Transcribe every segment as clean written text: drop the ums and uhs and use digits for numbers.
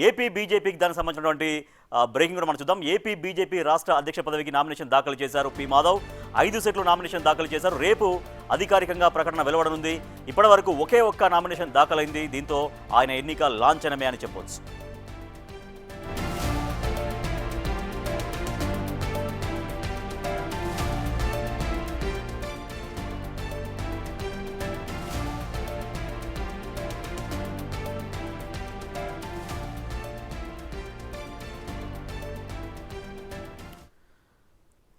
AP బీజేపీకి దానికి సంబంధించినటువంటి బ్రేకింగ్ కూడా మనం చూద్దాం. ఏపీ బీజేపీ రాష్ట్ర అధ్యక్ష పదవికి నామినేషన్ దాఖలు చేశారు పి మాధవ్. 5 సెట్లు నామినేషన్ దాఖలు చేశారు. రేపు అధికారికంగా ప్రకటన వెలువడనుంది. ఇప్పటి వరకు ఒకే ఒక్క నామినేషన్ దాఖలైంది. దీంతో ఆయన ఎన్నిక లాంఛనమే అని చెప్పొచ్చు.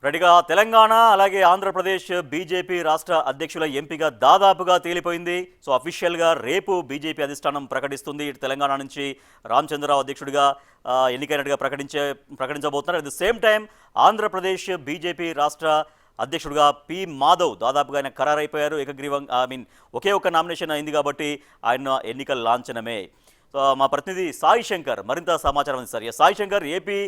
రెడీగా తెలంగాణ అలాగే ఆంధ్రప్రదేశ్ బీజేపీ రాష్ట్ర అధ్యక్షుల ఎంపిక దాదాపుగా తేలిపోయింది. సో అఫీషియల్గా రేపు బీజేపీ అధిష్టానం ప్రకటిస్తుంది. ఇటు తెలంగాణ నుంచి రామచంద్రరావు అధ్యక్షుడిగా ఎన్నికైనట్టుగా ప్రకటించబోతున్నారు. At the same time Andhra Pradesh BJP రాష్ట్ర అధ్యక్షుడిగా పి మాధవ్ దాదాపుగా ఆయన ఖరారైపోయారు. ఒకే ఒక్క నామినేషన్ అయింది కాబట్టి ఆయన ఎన్నికల లాంఛనమే. మా ప్రతినిధి సాయి శంకర్ మరింత సమాచారం అందిస్తారు. సాయి శంకర్, ఏపీ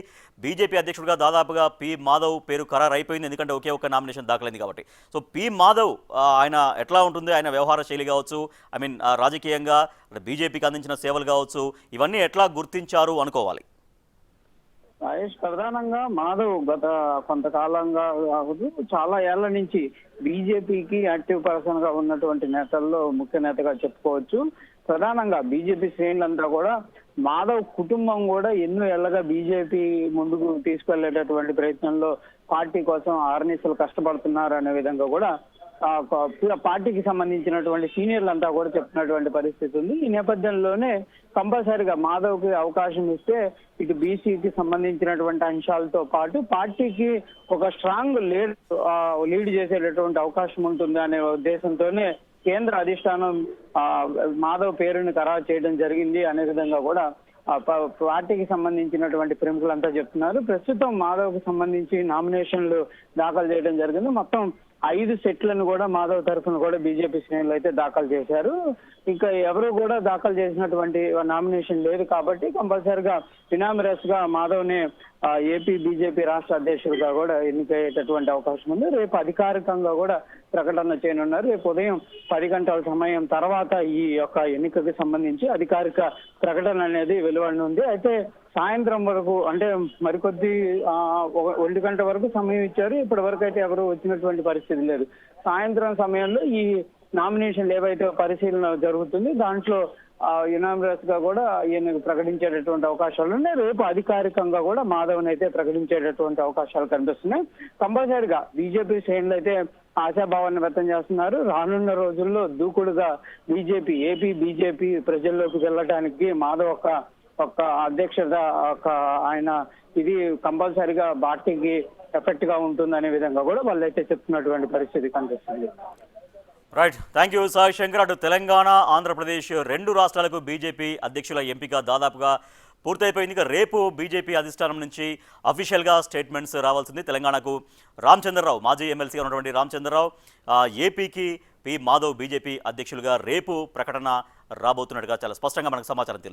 బీజేపీ అధ్యక్షుడిగా దాదాపుగా పి మాధవ్ పేరు ఖరారు అయిపోయింది, ఎందుకంటే ఒకే ఒక్క నామినేషన్ దాఖలైంది కాబట్టి. సో పి మాధవ్ ఆయన ఎట్లా ఉంటుంది, ఆయన వ్యవహార శైలి కావచ్చు, రాజకీయంగా బీజేపీకి అందించిన సేవలు కావచ్చు, ఇవన్నీ ఎట్లా గుర్తించారు అనుకోవాలి? ప్రధానంగా మాధవ్ గత కొంతకాలంగా చాలా ఏళ్ల నుంచి బీజేపీకి యాక్టివ్ పర్సన్ గా ఉన్నటువంటి నేతల్లో ముఖ్య నేతగా చెప్పుకోవచ్చు. ప్రధానంగా బీజేపీ శ్రేణులంతా కూడా మాధవ్ కుటుంబం కూడా ఎన్నో ఏళ్లగా బీజేపీ ముందుకు తీసుకెళ్లేటటువంటి ప్రయత్నంలో పార్టీ కోసం ఆర్నిసలు కష్టపడుతున్నారు అనే విధంగా కూడా పార్టీకి సంబంధించినటువంటి సీనియర్లంతా కూడా చెప్తున్నటువంటి పరిస్థితి ఉంది. ఈ నేపథ్యంలోనే కంపల్సరిగా మాధవ్ కి అవకాశం ఇస్తే ఇటు బీసీకి సంబంధించినటువంటి అంశాలతో పాటు పార్టీకి ఒక స్ట్రాంగ్ లీడ్ చేసేటటువంటి అవకాశం ఉంటుంది అనే ఉద్దేశంతోనే కేంద్ర అధిష్టానం మాధవ్ పేరుని ఖరారు చేయడం జరిగింది అనే విధంగా కూడా పార్టీకి సంబంధించినటువంటి ప్రముఖులంతా చెప్తున్నారు. ప్రస్తుతం మాధవ్ కు సంబంధించి నామినేషన్లు దాఖలు చేయడం జరిగింది. మొత్తం 5 సెట్లను కూడా మాధవ్ తరఫున కూడా బీజేపీ శ్రేణులు అయితే దాఖలు చేశారు. ఇంకా ఎవరు కూడా దాఖలు చేసినటువంటి నామినేషన్ లేదు కాబట్టి కంపల్సరిగా ఇనామరస్ గా మాధవ్ నే ఏపీ బీజేపీ రాష్ట్ర అధ్యక్షుడిగా కూడా ఎన్నికయ్యేటటువంటి అవకాశం ఉంది. రేపు అధికారికంగా కూడా ప్రకటన చేయనున్నారు. రేపు ఉదయం 10 గంటల సమయం తర్వాత ఈ యొక్క ఎన్నికకి సంబంధించి అధికారిక ప్రకటన అనేది వెలువడనుంది. అయితే సాయంత్రం వరకు అంటే మరికొద్ది 1 గంట వరకు సమయం ఇచ్చారు. ఇప్పటి వరకు అయితే ఎవరు వచ్చినటువంటి పరిస్థితి లేదు. సాయంత్రం సమయంలో ఈ నామినేషన్లు ఏవైతే పరిశీలన జరుగుతుంది దాంట్లో యునామరస్ గా కూడా ఈయనకు ప్రకటించేటటువంటి అవకాశాలు ఉన్నాయి. రేపు అధికారికంగా కూడా మాధవ్ని అయితే ప్రకటించేటటువంటి అవకాశాలు కనిపిస్తున్నాయి. కంపల్సరిగా బీజేపీ శ్రేణులు అయితే ఆశాభావాన్ని వ్యక్తం చేస్తున్నారు. రానున్న రోజుల్లో దూకుడుగా ఏపీ బీజేపీ ప్రజల్లోకి వెళ్ళడానికి మాధవ్ ఒక అధ్యక్షత ఆయన ఇది కంపల్సరిగా పార్టీకి ఎఫెక్ట్ గా ఉంటుంది అనే విధంగా కూడా వాళ్ళైతే చెప్తున్నటువంటి పరిస్థితి కనిపిస్తుంది. Right, thank you Sai Shankar. అటు తెలంగాణ ఆంధ్రప్రదేశ్ 2 రాష్ట్రాలకు బీజేపీ అధ్యక్షుల ఎంపిక దాదాపుగా పూర్తయిపోయింది. ఇక రేపు బీజేపీ అధిష్టానం నుంచి అఫీషియల్గా స్టేట్మెంట్స్ రావాల్సింది. తెలంగాణకు రామచంద్రరావు, మాజీ ఎమ్మెల్సీగా ఉన్నటువంటి రామచంద్రరావు, ఏపీకి పి మాధవ్ బీజేపీ అధ్యక్షులుగా రేపు ప్రకటన రాబోతున్నట్టుగా చాలా స్పష్టంగా మనకు సమాచారం తెలియదు.